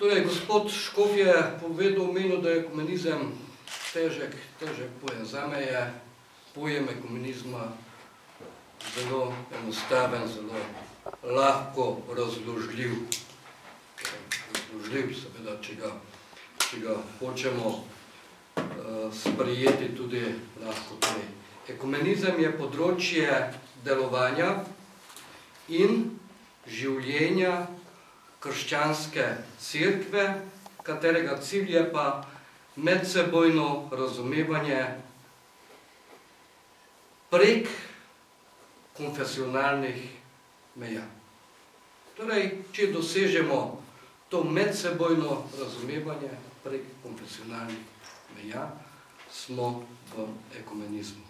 Torej, gospod Škof je omenil, da je ekumenizem težek pojem. Zame je pojem ekumenizma zelo enostaven, zelo lahko razložljiv. Razložljiv, seveda, če ga hočemo sprejeti tudi lahko. Ekumenizem je področje delovanja in življenja krščanske cerkve, katerega cilj je pa medsebojno razumevanje prek konfesionalnih meja. Torej, če dosežemo to medsebojno razumevanje prek konfesionalnih meja, smo v ekumenizmu.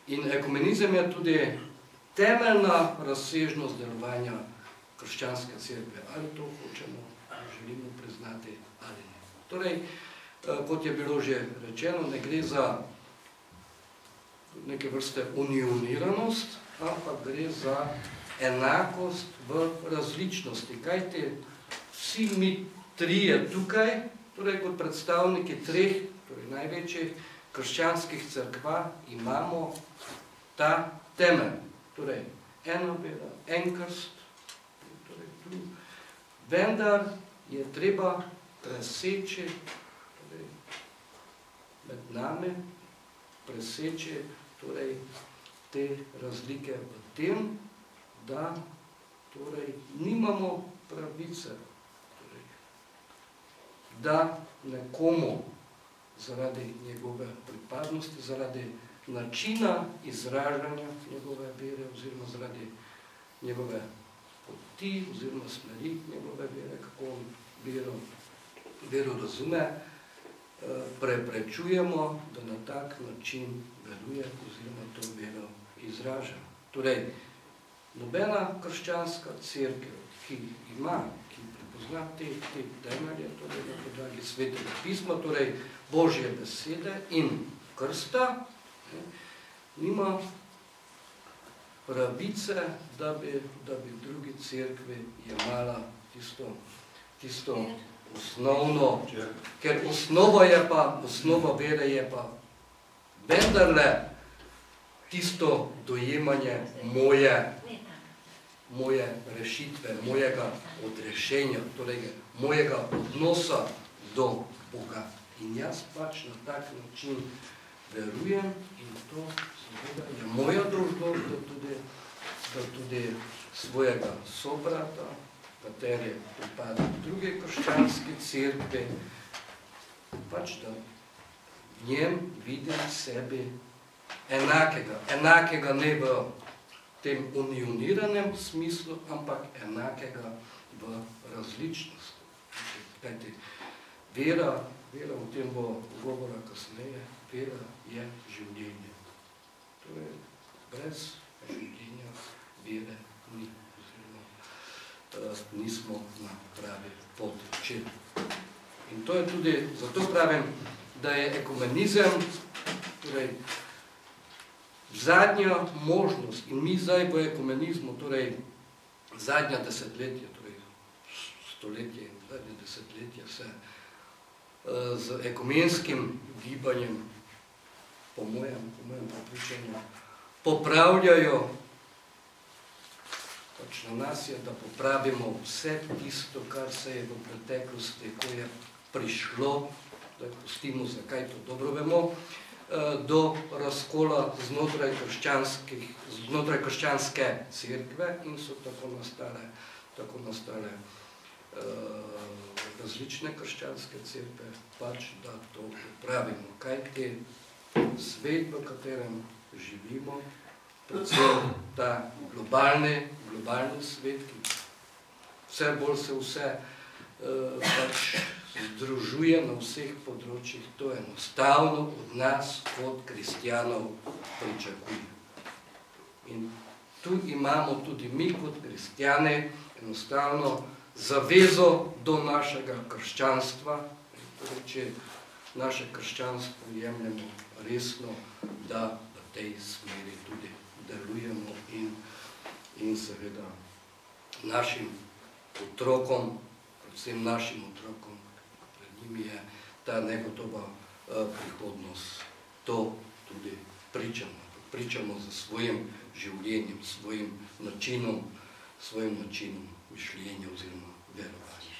In ekumenizem je tudi temeljna razsežnost delovanja krščanske cerkve. Ali to hočemo, želimo priznati ali ne. Torej, kot je bilo že rečeno, ne gre za neke vrste unioniranost, ampak gre za enakost v različnosti. Kajti vsi mi trije tukaj, torej kot predstavniki treh, torej največjih krščanskih cerkva, imamo ta temelj. Torej, eno vera, en krst, torej tu. Vendar je treba preseči, torej, med nami, preseči torej, te razlike v tem, da torej, nimamo pravice, torej, da nekomu zaradi njegove pripadnosti, zaradi načina izražanja njegove vere oziroma zaradi njegove poti oziroma smeri njegove vere, kako on vero razume, preprečujemo, da na tak način veruje oziroma to vero izraža. Torej, nobena krščanska cerkev, ki prepozna te temelje, torej na podlagi Svetega pisma, torej Božje besede in krsta, nima pravice, da bi drugi cerkvi jemala tisto osnovno, ker osnova vere je pa vendarle tisto dojemanje moje rešitve, mojega odrešenja, torej mojega odnosa do Boga. In jaz pač na tak način verujem in to seveda je moja dolžnost, da tudi svojega sobrata, kateri pripada druge krščanske cerkve, pač da v njem vidim sebi enakega ne v tem unioniranem smislu, ampak enakega v različnosti. Kajti vera, o tem bo govora kasneje, vera je življenje. Torej, brez življenja vere ni, oziroma nismo na pravi poti. In to je tudi, zato pravim, da je ekumenizem, torej, zadnja možnost in mi zdaj v ekumenizmu, torej, zadnja desetletja, torej, stoletje in zadnje desetletja se z ekumenskim gibanjem, po mojem prepričanju, popravljajo. Pač na nas je, da popravimo vse tisto, kar se je v preteklosti, ko je prišlo, da pustimo, zakaj to dobro vemo, do razkola znotraj krščanske cerkve in so tako nastale različne krščanske cerkve, pač da to popravimo. Kajti svet, v katerem živimo, predvsem ta globalni svet, ki vse bolj se vse pač združuje na vseh področjih, to enostavno od nas kot kristjanov pričakuje. In tu imamo tudi mi kot kristjani enostavno zavezo do našega krščanstva, torej, če naše krščanstvo jemljemo resno, da v tej smeri tudi delujemo in seveda našim otrokom, vsem našim otrokom, pred njimi je ta negotova prihodnost. To tudi pričamo. Pričamo za svojim življenjem, svojim načinom mišljenja oziroma verovanja.